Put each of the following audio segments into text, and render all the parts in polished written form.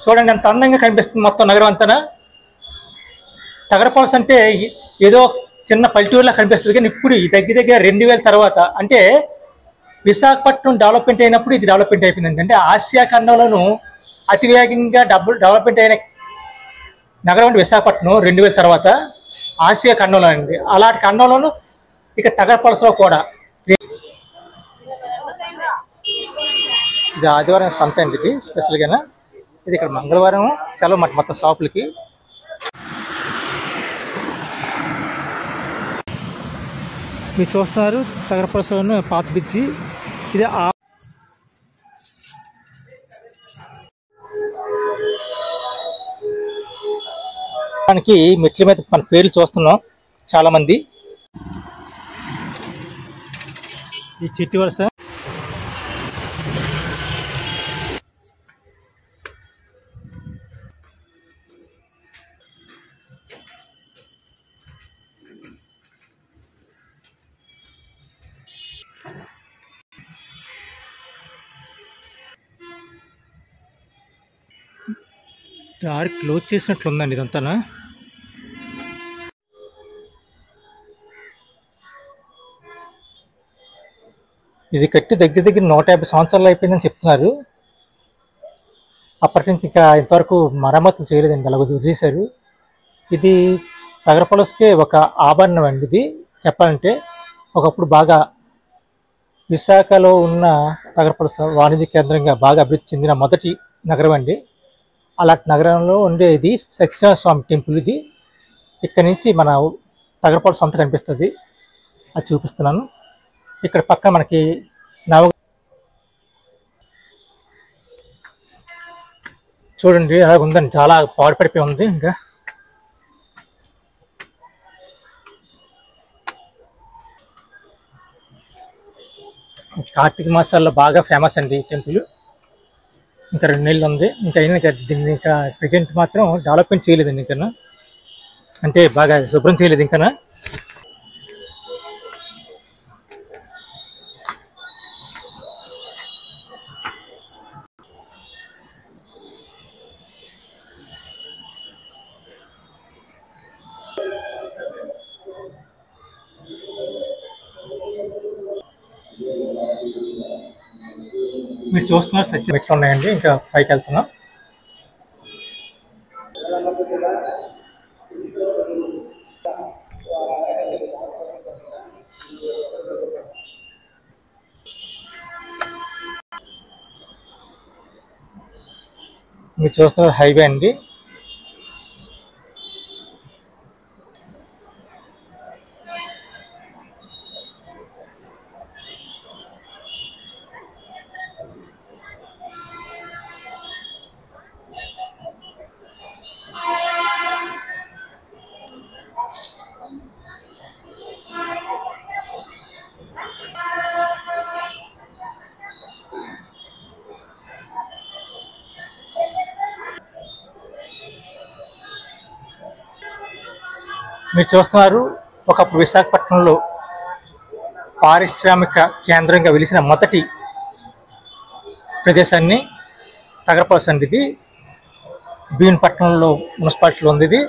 చూడండి ఎంత అందంగా కనిపిస్తుంది మొత్తం నగరం అంతా. తగరపలస అంటే ఏదో చిన్న పల్లెటూరులా కనిపిస్తుంది, కానీ ఇప్పుడు దగ్గర 2000 తర్వాత అంటే విశాఖపట్నం డెవలప్మెంట్ అయినప్పుడు ఇది డెవలప్మెంట్ అయిపోయిందండి. అంటే ఆసియా ఖండంలోనూ అతివేగంగా డెవలప్మెంట్ అయిన నగరం అంటే విశాఖపట్నం 2000 తర్వాత ఆసియా ఖండంలో అండి. అలాంటి ఖండంలోనూ ఇక తగరపలసలో కూడా ఇది ఆదివారం సంత అండి. ఇది స్పెషల్గా ఇది ఇక్కడ మంగళవారం సెలవు మాట మొత్తం షాపులకి. మీరు చూస్తున్నారు తగరపలసలోని పాత బ్రిడ్జి. ఇది మనకి మెట్ల మీద మన పేర్లు చూస్తున్నాం చాలా మంది. ఈ చిట్టి వలస దారి క్లోజ్ చేసినట్లుందండి ఇదంతా. ఇది కట్టి దగ్గర 150 సంవత్సరాలు అయిపోయిందని చెప్తున్నారు. అప్పటి నుంచి ఇంకా ఇంతవరకు మరమ్మతులు చేయలేదండి, అలా వదిలేశారు. ఇది తగరపలసకే ఒక ఆభరణం అండి. ఇది చెప్పాలంటే ఒకప్పుడు బాగా విశాఖలో ఉన్న తగరపలస వాణిజ్య కేంద్రంగా బాగా అభివృద్ధి చెందిన మొదటి నగరం అండి. అలాంటి నగరంలో ఉండేది సత్యనారాయణ స్వామి టెంపుల్. ఇది ఇక్కడ నుంచి మన తగరపలస అంతా కనిపిస్తుంది, అది చూపిస్తున్నాను. ఇక్కడ పక్క మనకి చూడండి అలాగ ఉందండి, చాలా పాడుపడిపోయి ఉంది. ఇంకా కార్తీక మాసాల్లో బాగా ఫేమస్ అండి ఈ టెంపుల్. ఇంకా 2 నెలలు ఉంది ఇంకా అయినా దీన్ని ఇంకా ప్రజెంట్ మాత్రం డెవలప్మెంట్ చేయలేదండి ఇంకా, అంటే బాగా శుభ్రం చేయలేదు ఇంకా. మీరు చూస్తున్నారు సత్య మెట్లు ఉన్నాయండి, ఇంకా పైకి వెళ్తున్నాం. మీరు చూస్తున్నారు హైవే అండి. మీరు చూస్తున్నారు ఒకప్పుడు విశాఖపట్నంలో పారిశ్రామిక కేంద్రంగా వెలిసిన మొదటి ప్రదేశాన్ని తగరపలస అండి. ఇది భీమపట్నంలో మున్సిపాలిటీలో ఉంది. ఇది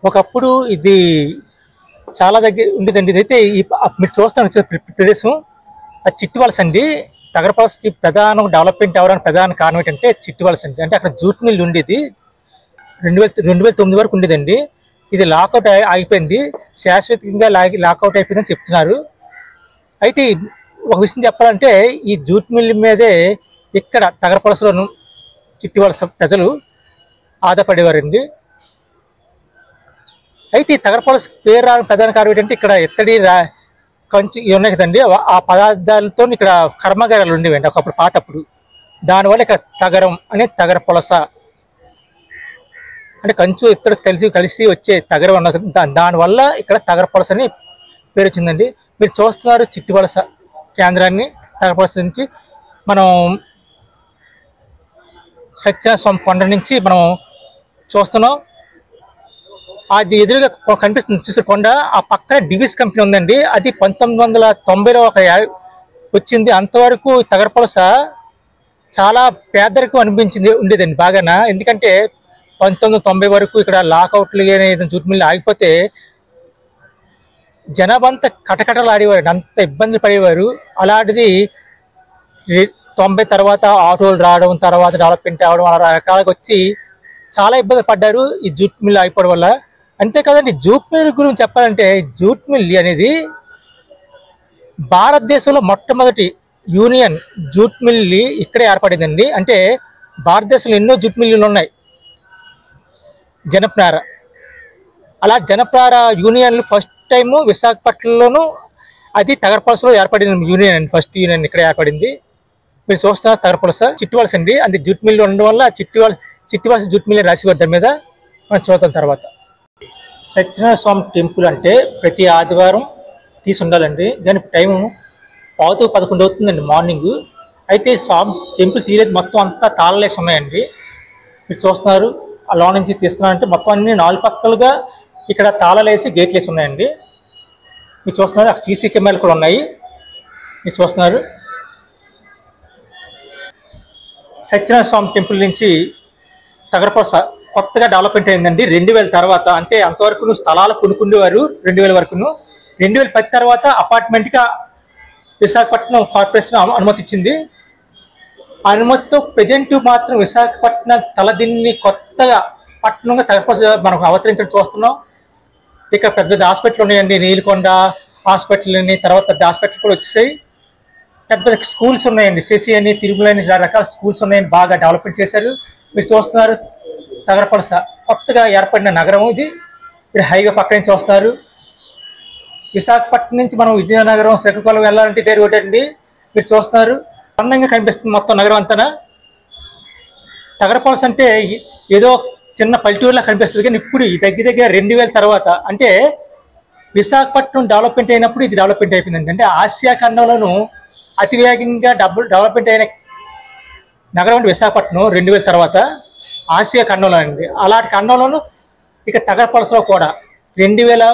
ఒకప్పుడు ఇది చాలా దగ్గర ఉండేదండి. ఇదైతే మీరు చూస్తున్న ప్రదేశం అది చిట్టి వలస అండి. తగరపలసకి ప్రధాన డెవలప్మెంట్ అవ్వడానికి ప్రధాన కారణం ఏంటంటే చిట్టి వలస అండి. అంటే అక్కడ జూట్ మిల్ ఉండేది 2009 వరకు ఉండేదండి. ఇది లాకౌట్ అయిపోయింది, శాశ్వతంగా లాకౌట్ అయిపోయిందని చెప్తున్నారు. అయితే ఒక విషయం చెప్పాలంటే ఈ జూట్ మిల్ మీదే ఇక్కడ తగరపలసలోను చిట్టి వలస ప్రజలు ఆధారపడేవారండి. అయితే ఈ తగరపలస పేరు రావడానికి ప్రధాన కారణం ఏంటంటే ఇక్కడ ఎత్తడి కంచు ఇవి ఉన్నాయి కదండి, ఆ పదార్థాలతో ఇక్కడ కర్మాగారాలు ఉండేవండి ఒకప్పుడు పాతప్పుడు. దానివల్ల ఇక్కడ తగరం అనే తగరపలస అంటే కంచు ఇత్తడి కలిసి వచ్చే తగరం అన్నది, దానివల్ల ఇక్కడ తగరపలస అని పేరు వచ్చిందండి. మీరు చూస్తున్నారు చిట్టి వలస కేంద్రాన్ని. తగరపలస నుంచి మనం సత్యనారాయణ స్వామి కొండ నుంచి మనం చూస్తున్నాం. అది ఎదురుగా కనిపిస్తుంది చూసారు కొండ, ఆ పక్కన డివిస్ కంపెనీ ఉందండి. అది 1990లో వచ్చింది. అంతవరకు తగరపలస చాలా పేదరికం అనిపించింది ఉండేదండి బాగానా. ఎందుకంటే 1990 వరకు ఇక్కడ లాకౌట్లు జూట్ మిల్లు ఆగిపోతే జనాభా అంతా కటకటలు ఆడేవారు, అంత ఇబ్బందులు పడేవారు. అలాంటిది 90 తర్వాత ఆటోలు రావడం, తర్వాత డెవలప్మెంట్ అవ్వడం, అలా రకాలుగా వచ్చి చాలా ఇబ్బందులు పడ్డారు ఈ జూట్ మిల్ ఆగిపోవడం వల్ల. అంతేకాదండి, జూట్ మిల్ గురించి చెప్పాలంటే జూట్ మిల్ అనేది భారతదేశంలో మొట్టమొదటి యూనియన్ జూట్ మిల్ ఇక్కడే ఏర్పడిందండి. అంటే భారతదేశంలో ఎన్నో జూట్ మిల్లులు ఉన్నాయి, జనపనార. అలా జనపనార యూనియన్లు ఫస్ట్ టైము విశాఖపట్నంలోను, అది తగరపలసలో ఏర్పడిన యూనియన్ అండి. ఫస్ట్ యూనియన్ ఇక్కడ ఏర్పడింది. మీరు చూస్తున్నారు తగరపలస చిట్టివలస అండి. అది జూట్ మిల్లు ఉండడం వల్ల చిట్టివలస జూట్ మిల్ రాసివారు దాని మీద. మనం చూద్దాం తర్వాత. సత్యనారాయణ స్వామి టెంపుల్ అంటే ప్రతి ఆదివారం తీసి ఉండాలండి. దానికి టైము 10:11 అవుతుందండి మార్నింగ్. అయితే స్వామి టెంపుల్ తీరేది మొత్తం అంతా తాళలేసి ఉన్నాయండి. మీరు చూస్తున్నారు, ఆ లో నుంచి తీస్తున్నారంటే మొత్తం అన్ని 4 పక్కలుగా ఇక్కడ తాళాలేసి గేట్లు వేసి ఉన్నాయండి. మీరు చూస్తున్నారు, అక్కడ సీసీ కెమెరాలు కూడా ఉన్నాయి. మీరు చూస్తున్నారు, సత్యనారాయణ స్వామి టెంపుల్ నుంచి తగరపలస కొత్తగా డెవలప్మెంట్ అయిందండి 2000 తర్వాత. అంటే అంతవరకు స్థలాలు కొనుక్కునేవారు 2000 వరకును. 2010 తర్వాత అపార్ట్మెంట్గా విశాఖపట్నం కార్పొరేషన్ అనుమతి ఇచ్చింది. అనుమతితో ప్రజెంట్ మాత్రం విశాఖపట్నం తలదిన్ని కొత్తగా పట్టణంగా తగరపలస మనం అవతరించడం చూస్తున్నాం. ఇక్కడ పెద్ద పెద్ద హాస్పిటల్ ఉన్నాయండి, నీలకొండ హాస్పిటల్ అని, తర్వాత పెద్ద హాస్పిటల్ కూడా వచ్చేసాయి. పెద్ద పెద్ద స్కూల్స్ ఉన్నాయండి, శశి అని, తిరుమల అని, రకరకాల స్కూల్స్ ఉన్నాయని బాగా డెవలప్మెంట్ చేశారు. మీరు చూస్తున్నారు, తగరపలస కొత్తగా ఏర్పడిన నగరం ఇది. మీరు హైవే పక్క నుంచి వస్తున్నారు. విశాఖపట్నం నుంచి మనం విజయనగరం, శ్రీకాకుళం వెళ్ళాలంటే ఇదే రోడ్ అండి. మీరు చూస్తున్నారు, అందంగా కనిపిస్తుంది మొత్తం నగరం అంతా. తగరపలస అంటే ఏదో చిన్న పల్లెటూరులా కనిపిస్తుంది, కానీ ఇప్పుడు దగ్గర 2000 తర్వాత, అంటే విశాఖపట్నం డెవలప్మెంట్ అయినప్పుడు ఇది డెవలప్మెంట్ అయిపోయిందండి. అంటే ఆసియా ఖండంలోనూ అతివేగంగా డెవలప్మెంట్ అయిన నగరం అంటే విశాఖపట్నం 2000 తర్వాత ఆసియా ఖండంలో అండి. అలాంటి ఖండంలోనూ ఇక తగరపలసలో కూడా 2000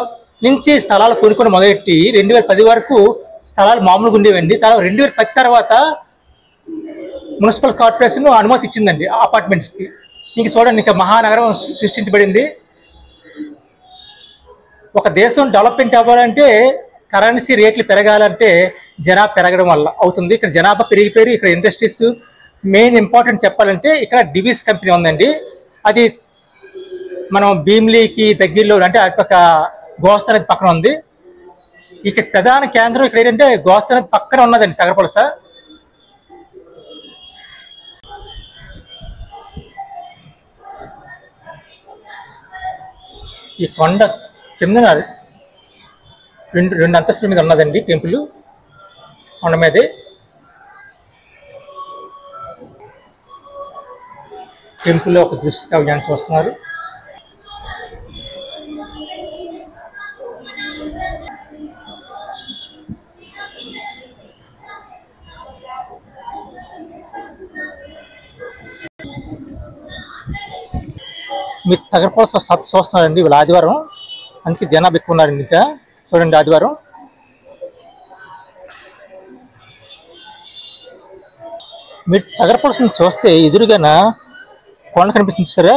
నుంచి స్థలాలు కొనుక్కొని మొదలెట్టి 2010 వరకు స్థలాలు మామూలుగా ఉండేవండి. తర్వాత 2010 తర్వాత మున్సిపల్ కార్పొరేషన్ అనుమతి ఇచ్చిందండి అపార్ట్మెంట్స్కి. ఇంక చూడండి, ఇంకా మహానగరం సృష్టించబడింది. ఒక దేశం డెవలప్మెంట్ అవ్వాలంటే కరెన్సీ రేట్లు పెరగాలంటే జనాభా పెరగడం వల్ల అవుతుంది. ఇక్కడ జనాభా పెరిగిపోయి ఇక్కడ ఇండస్ట్రీస్ మెయిన్ ఇంపార్టెంట్ చెప్పాలంటే ఇక్కడ డివిస్ కంపెనీ ఉందండి. అది మనం భీమిలీకి దగ్గరలో, అంటే అటుపక్క గోస్తా నది పక్కన ఉంది. ఇక ప్రధాన కేంద్రం ఇక్కడ ఏంటంటే గోస్తా నది పక్కన ఉన్నదండి తగరపలస. ఈ కొండ కింద రెండు అంతస్తుల మీద ఉన్నదండి టెంపుల్, కొండ మీదే. టెంపుల్లో ఒక దృశ్య కావ్యాన్ని చూస్తున్నారు. మీరు తగరపలస చూస్తున్నారండి. ఇవాళ ఆదివారం, అందుకే జనాభా ఎక్కువ ఉన్నారండి. ఇంకా చూడండి, ఆదివారం. మీరు తగరపలసను చూస్తే ఎదురుగాన కొండ కనిపిస్తుంది సరే,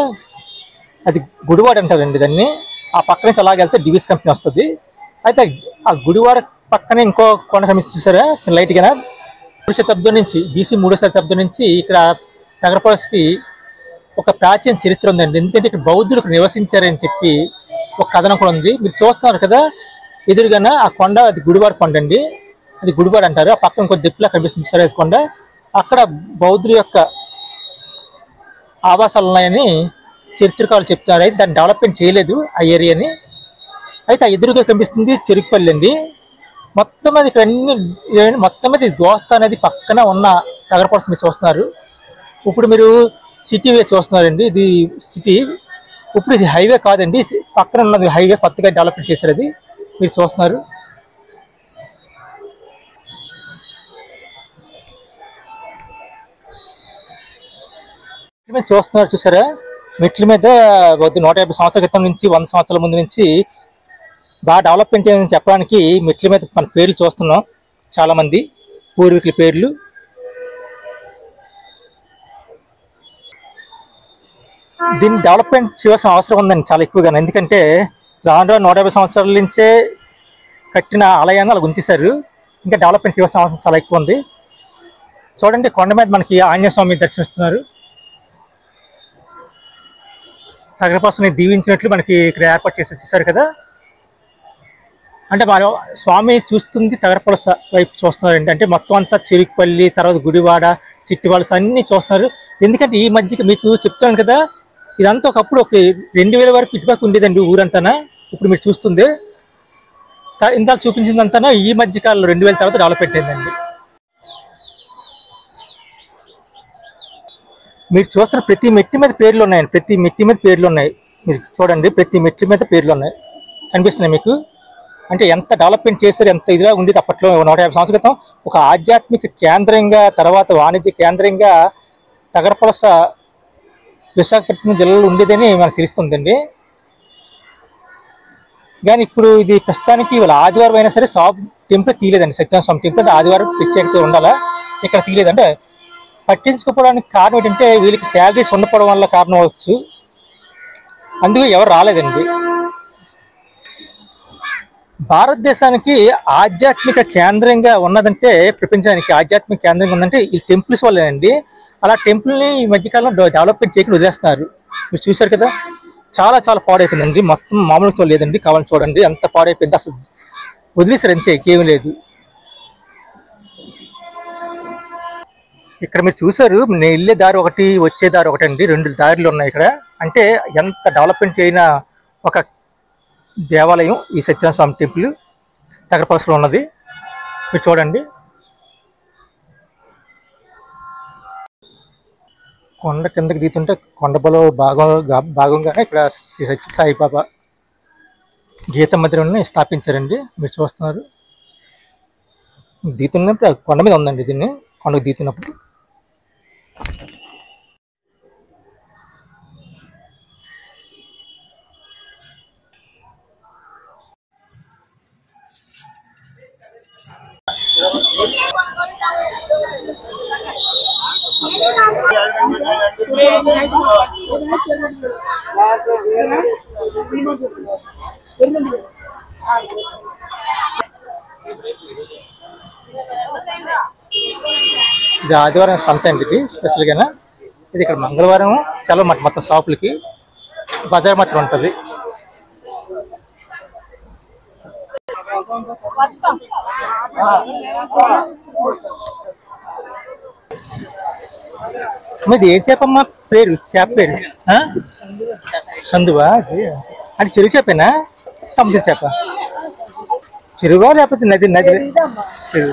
అది గుడివాడ అంటారండి దాన్ని. ఆ పక్క నుంచి అలాగే వెళ్తే డివిస్ కంపెనీ వస్తుంది. అయితే ఆ గుడివాడ పక్కనే ఇంకో కొండ కనిపిస్తుంది సరే, లైట్గా 3వ శతాబ్దం నుంచి, BC 3వ శతాబ్దం నుంచి ఇక్కడ తగరపలసకి ఒక ప్రాచీన చరిత్ర ఉందండి. ఎందుకంటే ఇక్కడ బౌద్ధులు నివసించారని చెప్పి ఒక కథనం కూడా ఉంది. మీరు చూస్తున్నారు కదా ఎదురుగాన ఆ కొండ, అది గుడివాడ కొండ అండి. అది గుడివాడ అంటారు. ఆ పక్కన ఇంకో దిప్పులా కనిపిస్తుంది సరే కొండ. అక్కడ బౌద్ధుల యొక్క ఆవాసాలు ఉన్నాయని చరిత్రకారులు చెప్తున్నారు. అయితే దాన్ని డెవలప్మెంట్ చేయలేదు ఆ ఏరియాని. అయితే ఆ ఎదురుగా కనిపిస్తుంది చెరుకుపల్లి అండి. మొత్తం అది ఇక్కడ అన్ని మొత్తం మీద గోస్తా అనేది పక్కన ఉన్న తగరపలస మీరు చూస్తున్నారు. ఇప్పుడు మీరు సిటీ వే చూస్తున్నారండి. ఇది సిటీ. ఇప్పుడు ఇది హైవే కాదండి, పక్కన ఉన్నది హైవే, కొత్తగా డెవలప్మెంట్ చేశారు. అది మీరు చూస్తున్నారు. చూస్తున్నారు చూసారా, మెట్ల మీద 150 సంవత్సరాల క్రితం నుంచి 100 సంవత్సరాల ముందు నుంచి బాగా డెవలప్మెంట్ అయిందని చెప్పడానికి మెట్ల మీద మన పేర్లు చూస్తున్నాం. చాలామంది పూర్వీకుల పేర్లు. దీన్ని డెవలప్మెంట్ చేయాల్సిన అవసరం ఉందండి చాలా ఎక్కువగా. ఎందుకంటే రాను 150 సంవత్సరాల నుంచే కట్టిన ఆలయాన్ని అలా ఉంచేశారు. ఇంకా డెవలప్మెంట్ చేయాల్సిన అవసరం చాలా ఎక్కువ ఉంది. చూడండి, కొండ మీద మనకి ఆంజనేయ స్వామి దర్శనమిస్తున్నారు. తగరపాసుని దీవించినట్లు మనకి ఇక్కడ ఏర్పాటు చేసి వచ్చేసారు కదా. అంటే మన స్వామి చూస్తుంది తగరపలస వైపు చూస్తున్నారండి. అంటే మొత్తం అంతా చెరుకుపల్లి, తర్వాత గుడివాడ, చిట్టివలస అన్నీ చూస్తున్నారు. ఎందుకంటే ఈ మధ్యకి మీకు చెప్తున్నాను కదా, ఇదంతా ఒకప్పుడు ఒక 2000 వరకు ఇటుపక్క ఉండేదండి ఊరంతా. ఇప్పుడు మీరు చూస్తుంది ఇందాక చూపించిందంతా ఈ మధ్య కాలంలో 2000 తర్వాత డెవలప్మెంట్ అయిందండి. మీరు చూస్తున్న ప్రతి మెట్టి మీద పేర్లు ఉన్నాయండి. ప్రతి మెట్టి మీద పేర్లు ఉన్నాయి. మీరు చూడండి, ప్రతి మెట్టి మీద పేర్లు ఉన్నాయి, కనిపిస్తున్నాయి మీకు. అంటే ఎంత డెవలప్మెంట్ చేశారు, ఎంత ఇదిగా ఉండేది అప్పట్లో. 150 సంవత్సరాల క్రితం ఒక ఆధ్యాత్మిక కేంద్రంగా, తర్వాత వాణిజ్య కేంద్రంగా తగరపలస విశాఖపట్నం జిల్లాలో ఉండేదని మనకు తెలుస్తుందండి. కానీ ఇప్పుడు ఇది ప్రస్తుతానికి ఇవాళ ఆదివారం అయినా సరే టెంపుల్ తీయలేదండి. సత్యనారాయణ స్వామి టెంపుల్ ఆదివారం ప్రత్యేకత ఉండాలా, ఇక్కడ తీయలేదు. అంటే పట్టించుకోవడానికి కారణం ఏంటంటే వీళ్ళకి శాలరీస్ ఉండకపోవడం వల్ల కారణం అవచ్చు. అందుకే ఎవరు రాలేదండి. భారతదేశానికి ఆధ్యాత్మిక కేంద్రంగా ఉన్నదంటే, ప్రపంచానికి ఆధ్యాత్మిక కేంద్రంగా ఉందంటే ఈ టెంపుల్స్ వల్లేనండి. అలా టెంపుల్ని ఈ మధ్యకాలంలో డెవలప్మెంట్ చేయకుండా వదిలేస్తున్నారు. మీరు చూశారు కదా, చాలా చాలా పాడైపోయిందండి. మొత్తం మామూలుగా లేదండి, కావాలని చూడండి ఎంత పాడైపోయింది. అసలు వదిలేసారు అంతే, ఏమీ లేదు. ఇక్కడ మీరు చూసారు, నేను వెళ్ళే దారి ఒకటి, వచ్చే దారి ఒకటి అండి. 2 దారులు ఉన్నాయి ఇక్కడ. అంటే ఎంత డెవలప్మెంట్ అయిన ఒక దేవాలయం ఈ సత్యనారాయణ స్వామి టెంపుల్ తగరపలసలో ఉన్నది. మీరు చూడండి, కొండ కిందకి దిగుతుంటే కొండబలో భాగంగానే ఇక్కడ శ్రీ సత్య సాయిబాబా గీత మందిరాన్ని స్థాపించారండి. మీరు చూస్తున్నారు, దిగుతున్నప్పుడు కొండ మీద ఉందండి. దీన్ని కొండకు దిగుతున్నప్పుడు ఇది ఆదివారం సంత అండి. ఇది స్పెషల్గానా. ఇది ఇక్కడ మంగళవారం సెలవు మాట మొత్తం షాపులకి, బజార్ మాత్రం ఉంటుంది. మీది ఏం చేపమ్మా పేరు? చేప పేరు సందువా? అంటే చెరువు చేపేనా, సముద్ర చేప? చెరువా లేకపోతే నది? చెరువు.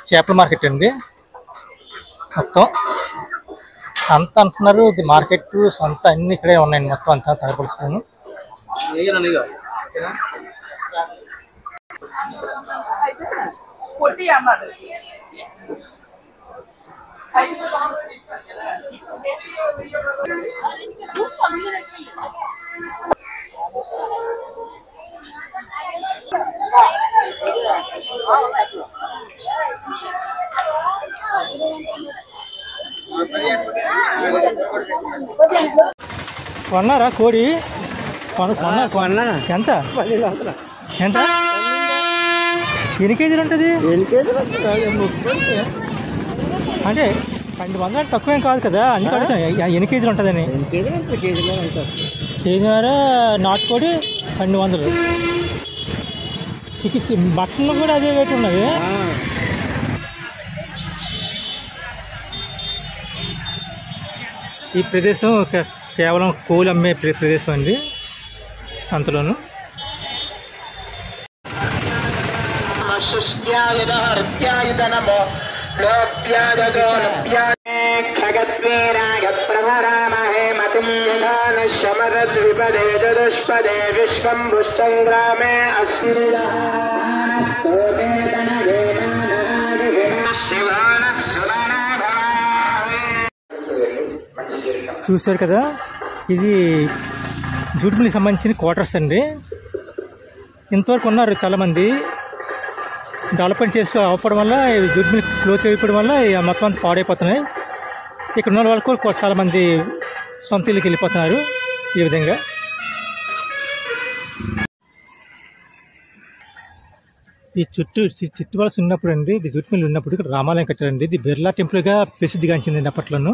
చేపల మార్కెట్ అండి మొత్తం. సంత అంటున్నారు, ఇది మార్కెట్ సంత అన్ని ఇక్కడే ఉన్నాయండి మొత్తం అంతా తగరపలసను. కొన్నారా కోడి? ఎంత ఎంత ఎన్ని కేజీలు ఉంటుంది? అంటే 200 తక్కువేం కాదు కదా, అందుకే ఎన్ని కేజీలు ఉంటుందని. కేజీన్నర నాటుకోడి 200. మటన్ కూడా అదే రేటు ఉన్నది. ఈ ప్రదేశం కేవలం కోళ్ళు అమ్మే ప్రదేశం అండి సంతలోను. చూశారు కదా, ఇది జూట్మిల్కి సంబంధించిన క్వార్టర్స్ అండి. ఇంతవరకు ఉన్నారు చాలామంది. డెవలప్మెంట్ చేసి అవ్వడం వల్ల జూట్ మిల్ క్లోజ్ అయిపోవడం వల్ల మొత్తం అంతా పాడైపోతున్నాయి. ఇక్కడ ఉన్న వాళ్ళు కూడా చాలామంది సొంత ఇల్లుకి వెళ్ళిపోతున్నారు. ఈ విధంగా ఈ చుట్టువలస ఉన్నప్పుడు అండి, ఇది జూట్మిల్ ఉన్నప్పుడు ఇక్కడ రామాలయం కట్టారండి. ఇది బిర్లా టెంపుల్గా ప్రసిద్ధిగాంచిందండి అప్పట్లోనూ.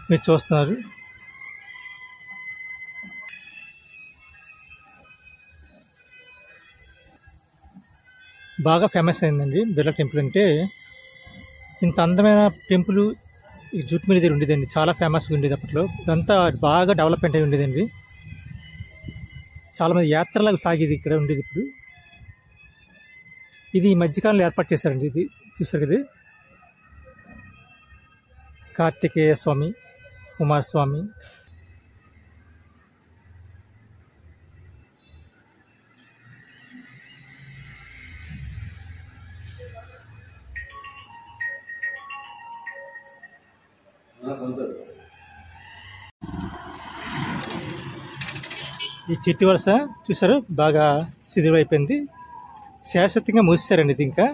మీరు చూస్తున్నారు. బాగా ఫేమస్ అయిందండి బిర్లా టెంపుల్ అంటే. ఇంత అందమైన టెంపుల్ ఈ జూట్మిల్ దగ్గర ఉండేదండి. చాలా ఫేమస్గా ఉండేది అప్పట్లో. ఇదంతా బాగా డెవలప్మెంట్ అయి ఉండేదండి. చాలామంది యాత్రలకు సాగేది ఇక్కడ ఉండేది. ఇప్పుడు ఇది ఈ మధ్యకాలంలో ఏర్పాటు చేశారండి. ఇది చూసారు కదా, కార్తికేయ స్వామి, కుమారస్వామి. ఈ చిట్టి వలస చూసారు, బాగా శిథిలమైపోయింది. శాశ్వతంగా మూసేశారండి ఇది. ఇంకా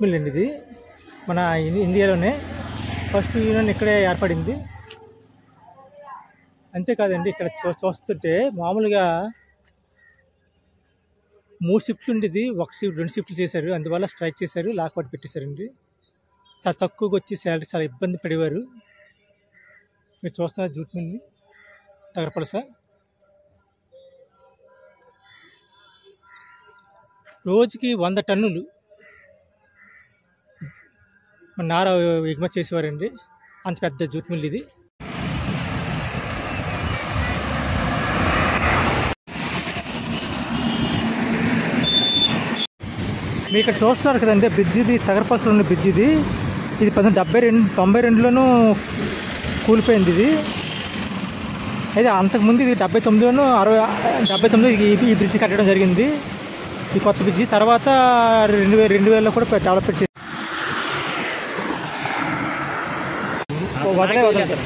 అండి ఇది మన ఇండియాలోనే ఫస్ట్ యూనియన్ ఇక్కడే ఏర్పడింది. అంతేకాదండి, ఇక్కడ చూస్తుంటే మామూలుగా 3 షిఫ్ట్లు ఉండేది, 1 షిఫ్ట్ 2 షిఫ్ట్లు చేశారు. అందువల్ల స్ట్రైక్ చేశారు, లాక్అవుట్ పెట్టేశారండి. చాలా తక్కువగా వచ్చి శాలరీ చాలా ఇబ్బంది పడేవారు. మీరు చూస్తున్నారు జూట్మిల్ని, తగరపలస. రోజుకి 100 టన్నులు నార ఎగుమతి చేసేవారండి. అంత పెద్ద జూట్మిల్ ఇది. మీరు ఇక్కడ చూస్తున్నారు కదండి బ్రిడ్జ్, ఇది తగరపలసలో ఉన్న బ్రిడ్జ్. ఇది 1992 కూలిపోయింది ఇది. అయితే అంతకుముందు ఇది 79లోను 79 ఈ బ్రిడ్జ్ కట్టడం జరిగింది, ఈ కొత్త బ్రిడ్జి. తర్వాత 2000లో కూడా డెవలప్మెంట్ చేసి వదలతారు.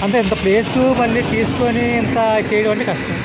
అంతే ఇంత ప్లేసు మళ్ళీ తీసుకొని ఇంత చేయడం అంటే కష్టం.